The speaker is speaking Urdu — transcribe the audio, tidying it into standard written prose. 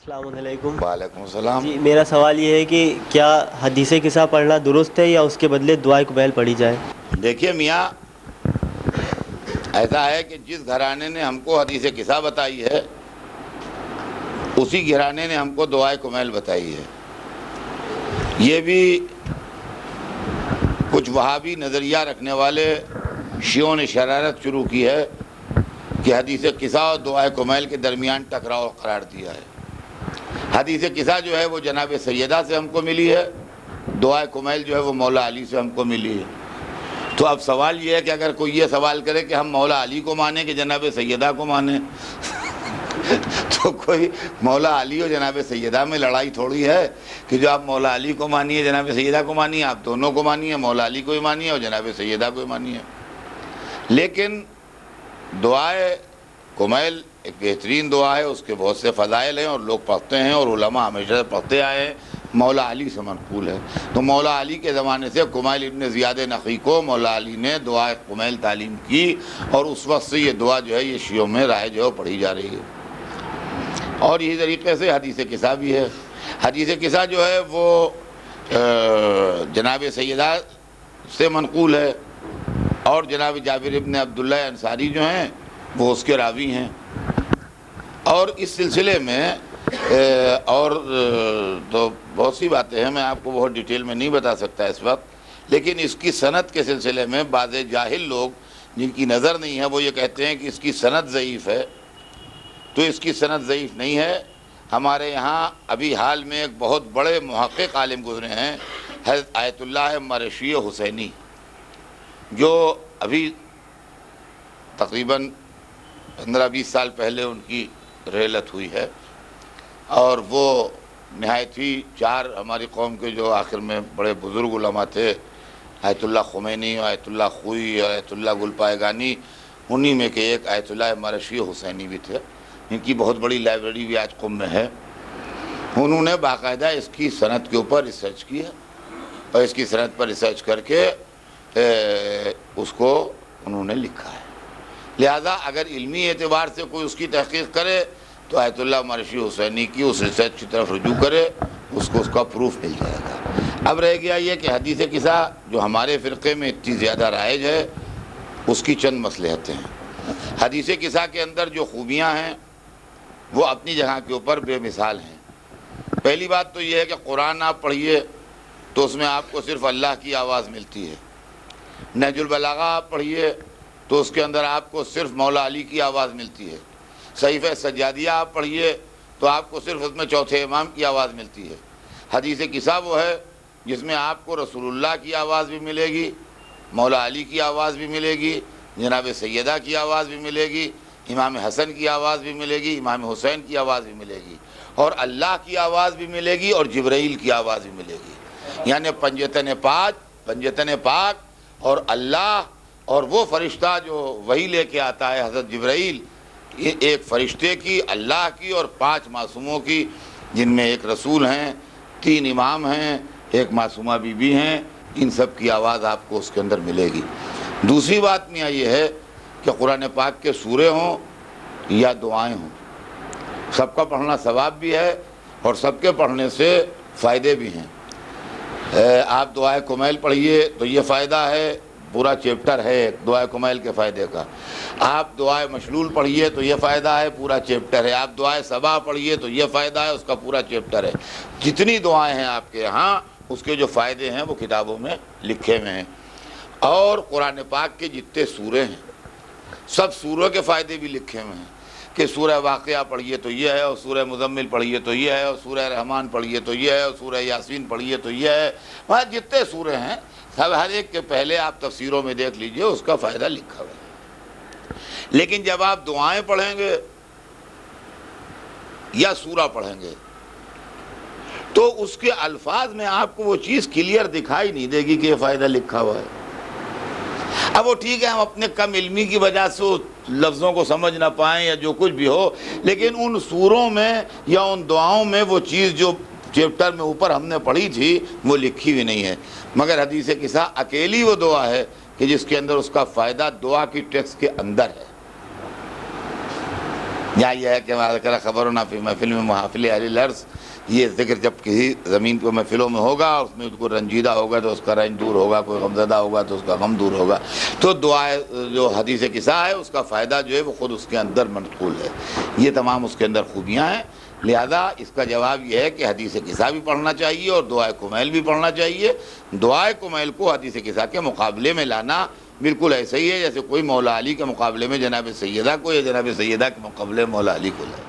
السلام علیکم۔ وعلیکم السلام۔ جی میرا سوال یہ ہے کہ کیا حدیث قصہ پڑھنا درست ہے یا اس کے بدلے دعائے قبیل پڑھی جائے؟ دیکھیے میاں، ایسا ہے کہ جس گھرانے نے ہم کو حدیث قصہ بتائی ہے اسی گھرانے نے ہم کو دعائے کمیل بتائی ہے۔ یہ بھی کچھ وہابی نظریہ رکھنے والے شیعوں نے شرارت شروع کی ہے کہ حدیث قصہ اور دعائے کمیل کے درمیان ٹکراؤ قرار دیا ہے۔ حدیث قصہ جو ہے وہ جناب سیدہ سے ہم کو ملی ہے، دعائے کمیل جو ہے وہ مولا علی سے ہم کو ملی ہے۔ تو اب سوال یہ ہے کہ اگر کوئی یہ سوال کرے کہ ہم مولا علی کو مانیں کہ جناب سیدہ کو مانیں تو کوئی مولا علی اور جناب سیدہ میں لڑائی تھوڑی ہے کہ جو آپ مولا علی کو مانیے جناب سیدہ کو مانیے، آپ دونوں کو مانیے، مولا علی کو ہی مانیے اور جناب سیدہ کو ہی مانیے۔ لیکن دعائے کمیل ایک بہترین دعا ہے، اس کے بہت سے فضائل ہیں اور لوگ پڑھتے ہیں اور علماء ہمیشہ سے پڑھتے آئے ہیں، مولا علی سے منقول ہے۔ تو مولا علی کے زمانے سے کمیل ابن زیاد نخعی کو مولا علی نے دعائے کمیل تعلیم کی اور اس وقت سے یہ دعا جو ہے یہ شیعوں میں رائج ہے اور پڑھی جا رہی ہے۔ اور یہی طریقے سے حدیث قصہ بھی ہے۔ حدیث قصہ جو ہے وہ جناب سیدہ سے منقول ہے اور جناب جابر ابن عبداللہ انصاری جو ہیں وہ اس کے راوی ہیں۔ اور اس سلسلے میں اور تو بہت سی باتیں ہیں، میں آپ کو بہت ڈیٹیل میں نہیں بتا سکتا اس وقت، لیکن اس کی سند کے سلسلے میں بعض جاہل لوگ جن کی نظر نہیں ہے وہ یہ کہتے ہیں کہ اس کی سند ضعیف ہے، تو اس کی سند ضعیف نہیں ہے۔ ہمارے یہاں ابھی حال میں ایک بہت بڑے محقق عالم گزرے ہیں حضرت آیت اللہ مرشی حسینی، جو ابھی تقریباً 15-20 سال پہلے ان کی رحلت ہوئی ہے، اور وہ نہایت ہی چار ہماری قوم کے جو آخر میں بڑے بزرگ علماء تھے، آیت اللہ خمینی، آیت اللہ خوئی اور آیت اللہ گلپائگانی، انہی میں کے ایک آیت اللہ مرشی حسینی بھی تھے۔ ان کی بہت بڑی لائبریری بھی آج قم میں ہے۔ انہوں نے باقاعدہ اس کی سند کے اوپر ریسرچ کیا اور اس کی سند پر ریسرچ کر کے اس کو انہوں نے لکھا ہے۔ لہذا اگر علمی اعتبار سے کوئی اس کی تحقیق کرے تو آیت اللہ مرشی حسینی کی اس ریسرچ کی طرف رجوع کرے، اس کو اس کا پروف مل جائے گا۔ اب رہ گیا یہ کہ حدیث قصہ جو ہمارے فرقے میں اتنی زیادہ رائج ہے، اس کی چند مصلحتیں ہیں۔ حدیث قصہ کے اندر جو خوبیاں ہیں وہ اپنی جگہ کے اوپر بے مثال ہیں۔ پہلی بات تو یہ ہے کہ قرآن آپ پڑھیے تو اس میں آپ کو صرف اللہ کی آواز ملتی ہے۔ نہج البلاغہ آپ پڑھیے تو اس کے اندر آپ کو صرف مولا علی کی آواز ملتی ہے۔ صحیفہ سجادیہ آپ پڑھیے تو آپ کو صرف اس میں چوتھے امام کی آواز ملتی ہے۔ حدیث قصہ وہ ہے جس میں آپ کو رسول اللہ کی آواز بھی ملے گی، مولا علی کی آواز بھی ملے گی، جناب سیدہ کی آواز بھی ملے گی، امام حسن کی آواز بھی ملے گی، امام حسین کی آواز بھی ملے گی، اور اللہ کی آواز بھی ملے گی اور جبرائیل کی آواز بھی ملے گی۔ یعنی پنجتن پاک اور اللہ اور وہ فرشتہ جو وحی لے کے آتا ہے حضرت جبرائیل، یہ ایک فرشتے کی، اللہ کی اور 5 معصوموں کی، جن میں ایک رسول ہیں، 3 امام ہیں، ایک معصومہ بی بی ہیں، ان سب کی آواز آپ کو اس کے اندر ملے گی۔ دوسری بات میاں یہ ہے کہ قرآن پاک کے سورے ہوں یا دعائیں ہوں، سب کا پڑھنا ثواب بھی ہے اور سب کے پڑھنے سے فائدے بھی ہیں۔ آپ دعائے کمیل پڑھیے تو یہ فائدہ ہے، پورا چیپٹر ہے دعائے کمیل کے فائدے کا۔ آپ دعائے مشلول پڑھیے تو یہ فائدہ ہے، پورا چیپٹر ہے۔ آپ دعائے صبا پڑھیے تو یہ فائدہ ہے، اس کا پورا چیپٹر ہے۔ جتنی دعائیں ہیں آپ کے یہاں اس کے جو فائدے ہیں وہ کتابوں میں لکھے ہوئے ہیں۔ اور قرآن پاک کے جتنے سورے ہیں سب سوروں کے فائدے بھی لکھے ہوئے ہیں کہ سورہ واقعہ پڑھیے تو یہ ہے، اور سورہ مزمل پڑھیے تو یہ ہے، اور سورہ رحمان پڑھیے تو یہ ہے، اور سورہ یاسین پڑھیے تو یہ ہے۔ وہاں جتنے سورے ہیں سب ہر ایک کے پہلے آپ تفسیروں میں دیکھ لیجئے، اس کا فائدہ لکھا ہوا ہے۔ لیکن جب آپ دعائیں پڑھیں گے یا سورہ پڑھیں گے تو اس کے الفاظ میں آپ کو وہ چیز کلیئر دکھائی نہیں دے گی کہ یہ فائدہ لکھا ہوا ہے۔ اب وہ ٹھیک ہے ہم اپنے کم علمی کی وجہ سے لفظوں کو سمجھ نہ پائیں یا جو کچھ بھی ہو، لیکن ان سوروں میں یا ان دعاؤں میں وہ چیز جو چیپٹر میں اوپر ہم نے پڑھی تھی وہ لکھی ہوئی نہیں ہے۔ مگر حدیث قصہ اکیلی وہ دعا ہے کہ جس کے اندر اس کا فائدہ دعا کی ٹیکسٹ کے اندر ہے۔ یا یہ ہے کہ ذکر خبرنا فی محفل میں محافل اہل الارض، یہ ذکر جب کسی زمین کو محفلوں میں ہوگا، اس میں کوئی رنجیدہ ہوگا تو اس کا رنج دور ہوگا، کوئی غمزدہ ہوگا تو اس کا غم دور ہوگا. تو دعائے جو حدیث قصہ ہے اس کا فائدہ جو ہے وہ خود اس کے اندر منقول ہے. یہ تمام اس کے اندر خوبیاں ہیں. لہذا اس کا جواب یہ ہے کہ حدیث قصہ بھی پڑھنا چاہیے اور دعائے کمیل بھی پڑھنا چاہیے. دعائے کمیل کو حدیث قصہ کے مقابلے میں لانا بالکل ایسا ہی ہے جیسے کوئی مولا علی کے مقابلے میں جناب سیدہ کو یا جناب سیدہ کے مقابلے میں مولا علی کو لائے.